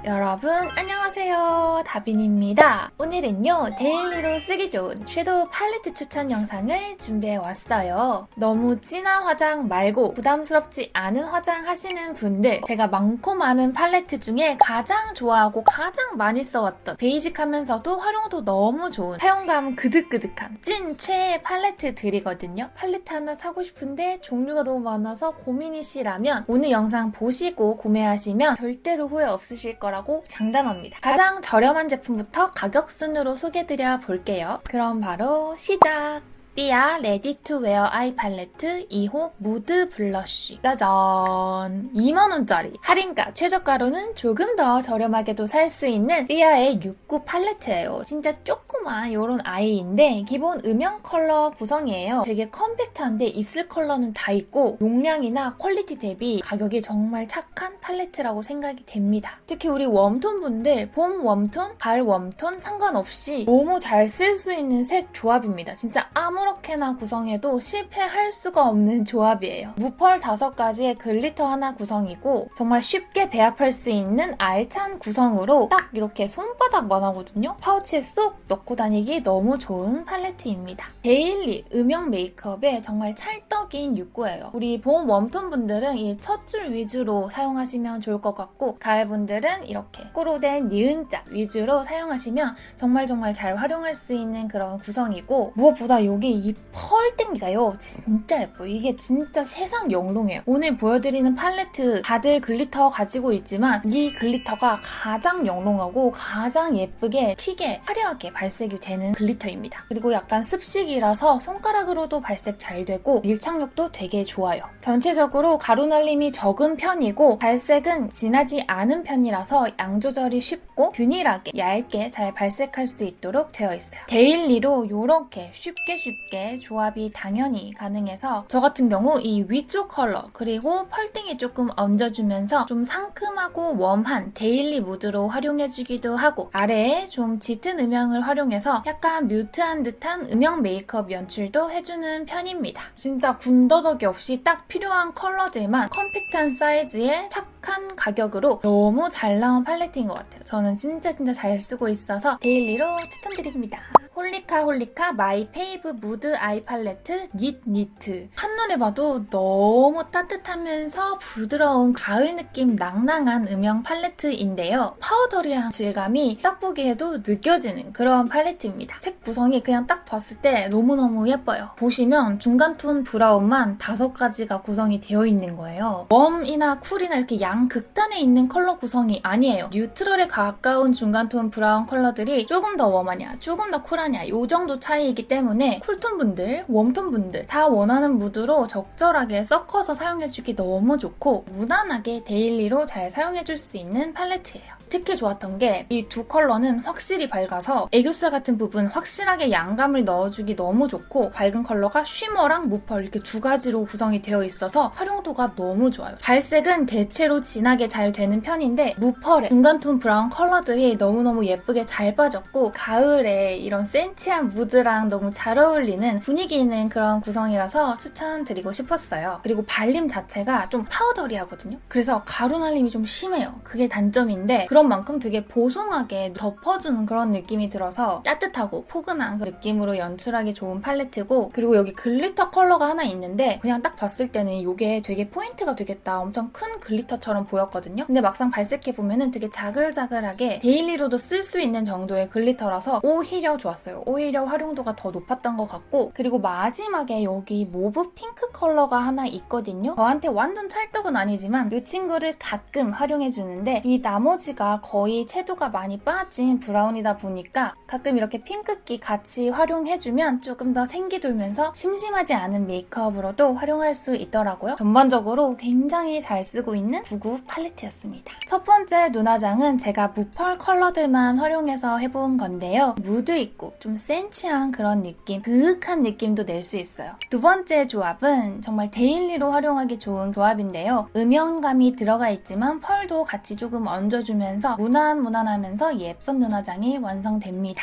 여러분 안녕하세요, 다빈입니다. 오늘은요 데일리로 쓰기 좋은 섀도우 팔레트 추천 영상을 준비해왔어요. 너무 진한 화장 말고 부담스럽지 않은 화장 하시는 분들, 제가 많고 많은 팔레트 중에 가장 좋아하고 가장 많이 써왔던 베이직하면서도 활용도 너무 좋은 사용감 그득그득한 찐 최애 팔레트들이거든요. 팔레트 하나 사고 싶은데 종류가 너무 많아서 고민이시라면 오늘 영상 보시고 구매하시면 절대로 후회 없으실 거라고 장담합니다. 가장 저렴한 제품부터 가격 순으로 소개드려 볼게요. 그럼 바로 시작! 삐아 레디 투 웨어 아이 팔레트 2호 무드 블러쉬. 짜잔! 2만원짜리. 할인가 최저가로는 조금 더 저렴하게도 살 수 있는 삐아의 69 팔레트예요. 진짜 조그만 이런 아이인데 기본 음영 컬러 구성이에요. 되게 컴팩트한데 있을 컬러는 다 있고 용량이나 퀄리티 대비 가격이 정말 착한 팔레트라고 생각이 됩니다. 특히 우리 웜톤 분들 봄 웜톤, 가을 웜톤 상관없이 너무 잘 쓸 수 있는 색 조합입니다. 진짜 아무렇게나 구성해도 실패할 수가 없는 조합이에요. 무펄 5가지의 글리터 하나 구성이고 정말 쉽게 배합할 수 있는 알찬 구성으로 딱 이렇게 손바닥만 하거든요. 파우치에 쏙 넣고 다니기 너무 좋은 팔레트입니다. 데일리 음영 메이크업에 정말 찰떡인 69예요. 우리 봄 웜톤 분들은 이 첫 줄 위주로 사용하시면 좋을 것 같고 가을 분들은 이렇게 거꾸로 된 니은자 위주로 사용하시면 정말 잘 활용할 수 있는 그런 구성이고 무엇보다 여기 이 펄땡기가요 진짜 예뻐요. 이게 진짜 세상 영롱해요. 오늘 보여드리는 팔레트 다들 글리터 가지고 있지만 이 글리터가 가장 영롱하고 가장 예쁘게 튀게 화려하게 발색이 되는 글리터입니다. 그리고 약간 습식이라서 손가락으로도 발색 잘 되고 밀착력도 되게 좋아요. 전체적으로 가루 날림이 적은 편이고 발색은 진하지 않은 편이라서 양 조절이 쉽고 균일하게 얇게 잘 발색할 수 있도록 되어 있어요. 데일리로 이렇게 쉽게 조합이 당연히 가능해서 저 같은 경우 이 위쪽 컬러 그리고 펄땡이 조금 얹어주면서 좀 상큼하고 웜한 데일리 무드로 활용해주기도 하고 아래에 좀 짙은 음영을 활용해서 약간 뮤트한 듯한 음영 메이크업 연출도 해주는 편입니다. 진짜 군더더기 없이 딱 필요한 컬러들만 컴팩트한 사이즈에 착한 가격으로 너무 잘 나온 팔레트인 것 같아요. 저는 진짜 잘 쓰고 있어서 데일리로 추천드립니다. 홀리카 마이 페이브 무드 아이 팔레트 니트. 한눈에 봐도 너무 따뜻하면서 부드러운 가을 느낌 낭낭한 음영 팔레트인데요. 파우더리한 질감이 딱 보기에도 느껴지는 그런 팔레트입니다. 색 구성이 그냥 딱 봤을 때 너무너무 예뻐요. 보시면 중간톤 브라운만 5가지가 구성이 되어 있는 거예요. 웜이나 쿨이나 이렇게 양극단에 있는 컬러 구성이 아니에요. 뉴트럴에 가까운 중간톤 브라운 컬러들이 조금 더 웜하냐 조금 더 쿨하냐 이 정도 차이이기 때문에 쿨톤 분들, 웜톤 분들 다 원하는 무드로 적절하게 섞어서 사용해주기 너무 좋고 무난하게 데일리로 잘 사용해줄 수 있는 팔레트예요. 특히 좋았던 게 이 두 컬러는 확실히 밝아서 애교살 같은 부분 확실하게 양감을 넣어주기 너무 좋고 밝은 컬러가 쉬머랑 무펄 이렇게 2가지로 구성이 되어 있어서 활용도가 너무 좋아요. 발색은 대체로 진하게 잘 되는 편인데 무펄의 중간톤 브라운 컬러들이 너무너무 예쁘게 잘 빠졌고 가을에 이런 센치한 무드랑 너무 잘 어울리는 분위기 있는 그런 구성이라서 추천드리고 싶었어요. 그리고 발림 자체가 좀 파우더리하거든요. 그래서 가루 날림이 좀 심해요. 그게 단점인데 그런 만큼 되게 보송하게 덮어주는 그런 느낌이 들어서 따뜻하고 포근한 그 느낌으로 연출하기 좋은 팔레트고 그리고 여기 글리터 컬러가 하나 있는데 그냥 딱 봤을 때는 이게 되게 포인트가 되겠다 엄청 큰 글리터처럼 보였거든요. 근데 막상 발색해보면 되게 자글자글하게 데일리로도 쓸 수 있는 정도의 글리터라서 오히려 좋았어요. 오히려 활용도가 더 높았던 것 같고 그리고 마지막에 여기 모브 핑크 컬러가 하나 있거든요. 저한테 완전 찰떡은 아니지만 이 친구를 가끔 활용해주는데 이 나머지가 거의 채도가 많이 빠진 브라운이다 보니까 가끔 이렇게 핑크기 같이 활용해주면 조금 더 생기 돌면서 심심하지 않은 메이크업으로도 활용할 수 있더라고요. 전반적으로 굉장히 잘 쓰고 있는 99 팔레트였습니다. 첫 번째 눈화장은 제가 무펄 컬러들만 활용해서 해본 건데요. 무드 있고 좀 센치한 그런 느낌, 그윽한 느낌도 낼 수 있어요. 두 번째 조합은 정말 데일리로 활용하기 좋은 조합인데요. 음영감이 들어가 있지만 펄도 같이 조금 얹어주면서 무난하면서 예쁜 눈화장이 완성됩니다.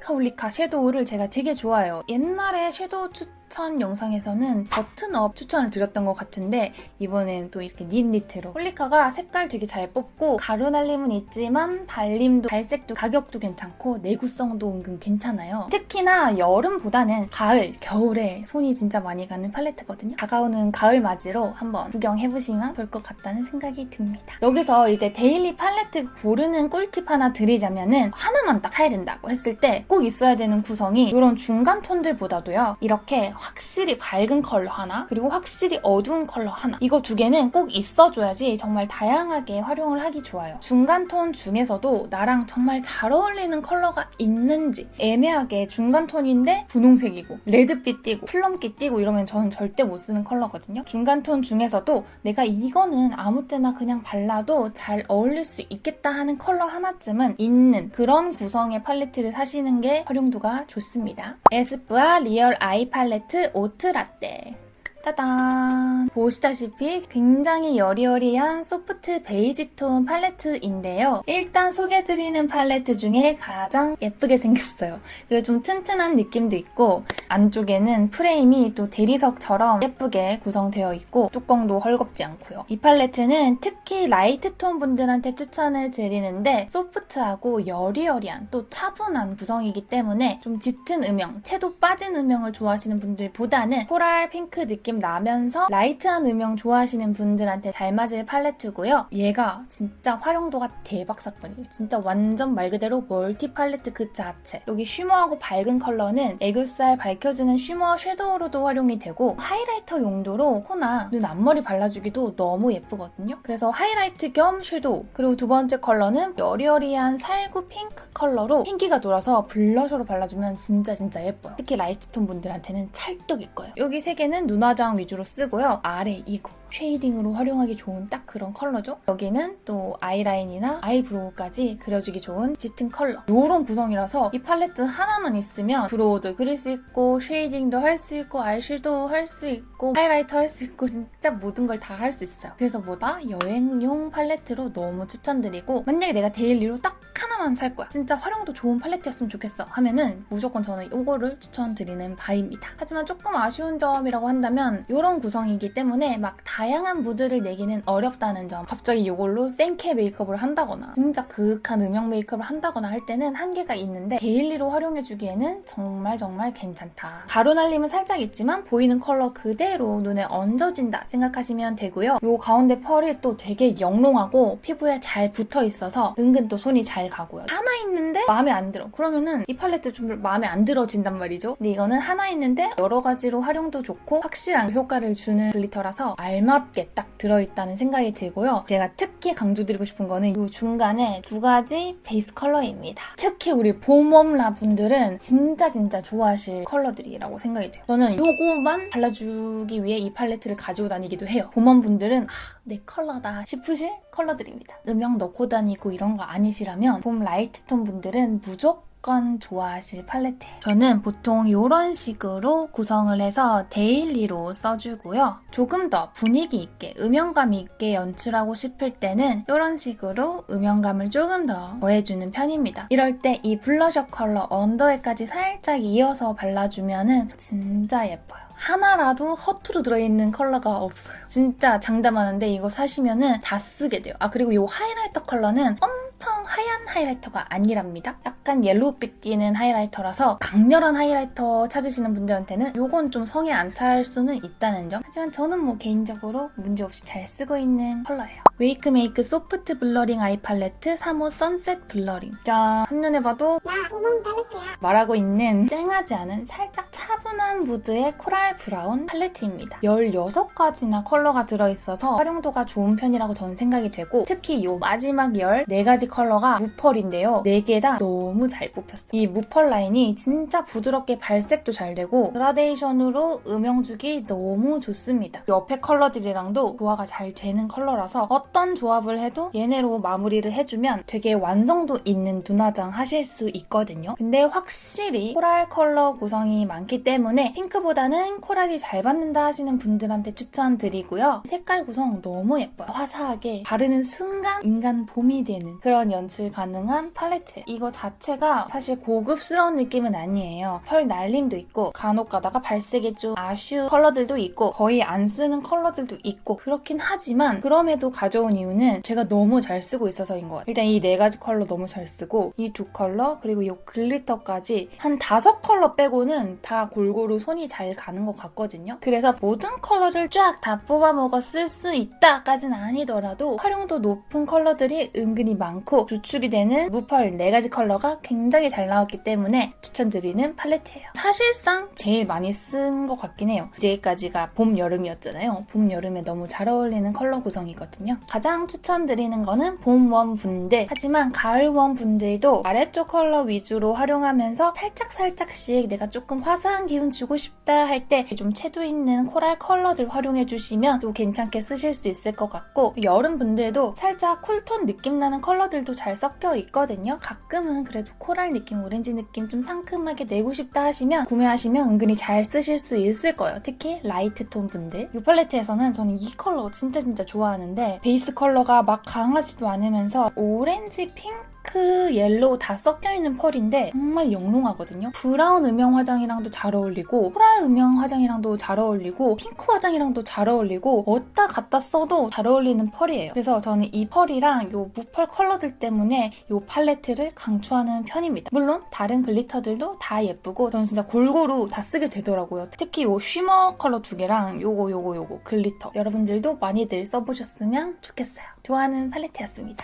홀리카 섀도우를 제가 되게 좋아해요. 옛날에 섀도우 추천 영상에서는 버튼업 추천을 드렸던 것 같은데 이번엔 또 이렇게 닛니트로. 홀리카가 색깔 되게 잘 뽑고 가루날림은 있지만 발림도 발색도 가격도 괜찮고 내구성도 은근 괜찮아요. 특히나 여름보다는 가을, 겨울에 손이 진짜 많이 가는 팔레트거든요. 다가오는 가을 맞이로 한번 구경해보시면 좋을 것 같다는 생각이 듭니다. 여기서 이제 데일리 팔레트 고르는 꿀팁 하나 드리자면은 하나만 딱 사야 된다고 했을 때 꼭 있어야 되는 구성이 이런 중간 톤들보다도요. 이렇게 확실히 밝은 컬러 하나 그리고 확실히 어두운 컬러 하나 이거 두 개는 꼭 있어줘야지 정말 다양하게 활용을 하기 좋아요. 중간 톤 중에서도 나랑 정말 잘 어울리는 컬러가 있는지 애매하게 중간 톤인데 분홍색이고 레드빛 띄고 플럼빛 띄고 이러면 저는 절대 못 쓰는 컬러거든요. 중간 톤 중에서도 내가 이거는 아무 때나 그냥 발라도 잘 어울릴 수 있겠다 하는 컬러 하나쯤은 있는 그런 구성의 팔레트를 사시는 게 활용도가 좋습니다. 에스쁘아 리얼 아이 팔레트 오트 라떼. 따단! 보시다시피 굉장히 여리여리한 소프트 베이지 톤 팔레트인데요. 일단 소개해드리는 팔레트 중에 가장 예쁘게 생겼어요. 그리고 좀 튼튼한 느낌도 있고 안쪽에는 프레임이 또 대리석처럼 예쁘게 구성되어 있고 뚜껑도 헐겁지 않고요. 이 팔레트는 특히 라이트 톤 분들한테 추천을 드리는데 소프트하고 여리여리한 또 차분한 구성이기 때문에 좀 짙은 음영, 채도 빠진 음영을 좋아하시는 분들보다는 코랄 핑크 느낌 나면서 라이트한 음영 좋아하시는 분들한테 잘 맞을 팔레트고요. 얘가 진짜 활용도가 대박 사건이에요. 진짜 완전 말 그대로 멀티 팔레트 그 자체. 여기 쉬머하고 밝은 컬러는 애교살 밝혀주는 쉬머 섀도우로도 활용이 되고 하이라이터 용도로 코나 눈 앞머리 발라주기도 너무 예쁘거든요. 그래서 하이라이트 겸 섀도우. 그리고 두 번째 컬러는 여리여리한 살구 핑크 컬러로 핑기가 돌아서 블러셔로 발라주면 진짜 예뻐요. 특히 라이트 톤 분들한테는 찰떡일 거예요. 여기 세 개는 눈화장 위주로 쓰고요. 아래 이거 쉐이딩으로 활용하기 좋은 딱 그런 컬러죠. 여기는 또 아이라인이나 아이브로우까지 그려주기 좋은 짙은 컬러. 이런 구성이라서 이 팔레트 하나만 있으면 브로우도 그릴 수 있고 쉐이딩도 할 수 있고 아이섀도우 할 수 있고 하이라이터 할 수 있고 진짜 모든 걸 다 할 수 있어요. 그래서 뭐다? 여행용 팔레트로 너무 추천드리고 만약에 내가 데일리로 딱 하나만 살 거야. 진짜 활용도 좋은 팔레트였으면 좋겠어 하면은 무조건 저는 이거를 추천드리는 바입니다. 하지만 조금 아쉬운 점이라고 한다면 이런 구성이기 때문에 막 다양한 무드를 내기는 어렵다는 점. 갑자기 이걸로 생케 메이크업을 한다거나 진짜 그윽한 음영 메이크업을 한다거나 할 때는 한계가 있는데 데일리로 활용해주기에는 정말 괜찮다. 가루날림은 살짝 있지만 보이는 컬러 그대로 눈에 얹어진다 생각하시면 되고요. 이 가운데 펄이 또 되게 영롱하고 피부에 잘 붙어있어서 은근 또 손이 잘 가고요. 하나 있는데 마음에 안 들어. 그러면은 이 팔레트 좀 마음에 안 들어진단 말이죠. 근데 이거는 하나 있는데 여러 가지로 활용도 좋고 확실한 효과를 주는 글리터라서 알맞게 딱 들어있다는 생각이 들고요. 제가 특히 강조드리고 싶은 거는 이 중간에 두 가지 베이스 컬러입니다. 특히 우리 봄웜라 분들은 진짜 좋아하실 컬러들이라고 생각이 돼요. 저는 요거만 발라주기 위해 이 팔레트를 가지고 다니기도 해요. 봄웜 분들은 내 컬러다 싶으실 컬러들입니다. 음영 넣고 다니고 이런 거 아니시라면 봄 라이트 톤 분들은 무조건 좋아하실 팔레트예요. 저는 보통 이런 식으로 구성을 해서 데일리로 써주고요. 조금 더 분위기 있게 음영감 있게 연출하고 싶을 때는 이런 식으로 음영감을 조금 더 더해주는 편입니다. 이럴 때 이 블러셔 컬러 언더에까지 살짝 이어서 발라주면 진짜 예뻐요. 하나라도 허투루 들어있는 컬러가 없어요. 진짜 장담하는데 이거 사시면은 다 쓰게 돼요. 아 그리고 이 하이라이터 컬러는 엄청 하얀 하이라이터가 아니랍니다. 약간 옐로우빛 띄는 하이라이터라서 강렬한 하이라이터 찾으시는 분들한테는 이건 좀 성에 안 찰 수는 있다는 점. 하지만 저는 뭐 개인적으로 문제없이 잘 쓰고 있는 컬러예요. 웨이크메이크 소프트 블러링 아이 팔레트 3호 선셋 블러링. 짠! 한눈에 봐도 나 구멍 팔레트야 말하고 있는 쨍하지 않은 살짝 차분한 무드의 코랄 브라운 팔레트입니다. 16가지나 컬러가 들어있어서 활용도가 좋은 편이라고 저는 생각이 되고 특히 이 마지막 14가지 컬러가 무펄인데요. 4개 다 너무 잘 뽑혔어요. 이 무펄 라인이 진짜 부드럽게 발색도 잘 되고 그라데이션으로 음영 주기 너무 좋습니다. 옆에 컬러들이랑도 조화가 잘 되는 컬러라서 어떤 조합을 해도 얘네로 마무리를 해주면 되게 완성도 있는 눈화장 하실 수 있거든요. 근데 확실히 코랄 컬러 구성이 많기 때문에 핑크보다는 코랄이 잘 받는다 하시는 분들한테 추천드리고요. 색깔 구성 너무 예뻐요. 화사하게 바르는 순간 인간 봄이 되는 그런 연출감을 가능한 팔레트. 이거 자체가 사실 고급스러운 느낌은 아니에요. 펄 날림도 있고 간혹 가다가 발색이 좀 아쉬운 컬러들도 있고 거의 안 쓰는 컬러들도 있고 그렇긴 하지만 그럼에도 가져온 이유는 제가 너무 잘 쓰고 있어서인 것 같아요. 일단 이 4가지 컬러 너무 잘 쓰고 이 2컬러 그리고 이 글리터까지 한 5컬러 빼고는 다 골고루 손이 잘 가는 것 같거든요. 그래서 모든 컬러를 쫙 다 뽑아먹어 쓸 수 있다까지는 아니더라도 활용도 높은 컬러들이 은근히 많고 주축이 되는 무펄 4가지 컬러가 굉장히 잘 나왔기 때문에 추천드리는 팔레트예요. 사실상 제일 많이 쓴 것 같긴 해요. 이제까지가 봄, 여름이었잖아요. 봄, 여름에 너무 잘 어울리는 컬러 구성이거든요. 가장 추천드리는 거는 봄 원 분들, 하지만 가을 원 분들도 아래쪽 컬러 위주로 활용하면서 살짝씩 내가 조금 화사한 기운 주고 싶다 할 때 좀 채도 있는 코랄 컬러들 활용해주시면 또 괜찮게 쓰실 수 있을 것 같고 여름 분들도 살짝 쿨톤 느낌 나는 컬러들도 잘 섞여 있거든요. 가끔은 그래도 코랄 느낌, 오렌지 느낌 좀 상큼하게 내고 싶다 하시면 구매하시면 은근히 잘 쓰실 수 있을 거예요. 특히 라이트 톤 분들. 이 팔레트에서는 저는 이 컬러 진짜 좋아하는데 베이스 컬러가 막 강하지도 않으면서 오렌지, 핑크, 옐로우 다 섞여있는 펄인데 정말 영롱하거든요. 브라운 음영 화장이랑도 잘 어울리고 코랄 음영 화장이랑도 잘 어울리고 핑크 화장이랑도 잘 어울리고 어디다 갖다 써도 잘 어울리는 펄이에요. 그래서 저는 이 펄이랑 이 무펄 컬러들 때문에 이 팔레트를 강추하는 편입니다. 물론 다른 글리터들도 다 예쁘고 저는 진짜 골고루 다 쓰게 되더라고요. 특히 이 쉬머 컬러 2개랑 요거 글리터 여러분들도 많이들 써보셨으면 좋겠어요. 좋아하는 팔레트였습니다.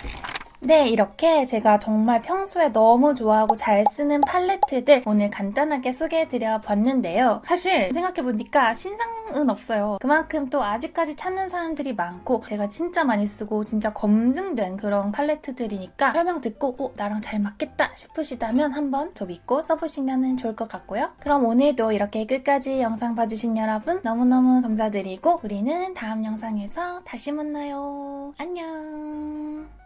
네, 이렇게 제가 정말 평소에 너무 좋아하고 잘 쓰는 팔레트들 오늘 간단하게 소개해드려 봤는데요. 사실 생각해보니까 신상은 없어요. 그만큼 또 아직까지 찾는 사람들이 많고 제가 진짜 많이 쓰고 진짜 검증된 그런 팔레트들이니까 설명 듣고 나랑 잘 맞겠다 싶으시다면 한번 저 믿고 써보시면 좋을 것 같고요. 그럼 오늘도 이렇게 끝까지 영상 봐주신 여러분 너무너무 감사드리고 우리는 다음 영상에서 다시 만나요. 안녕.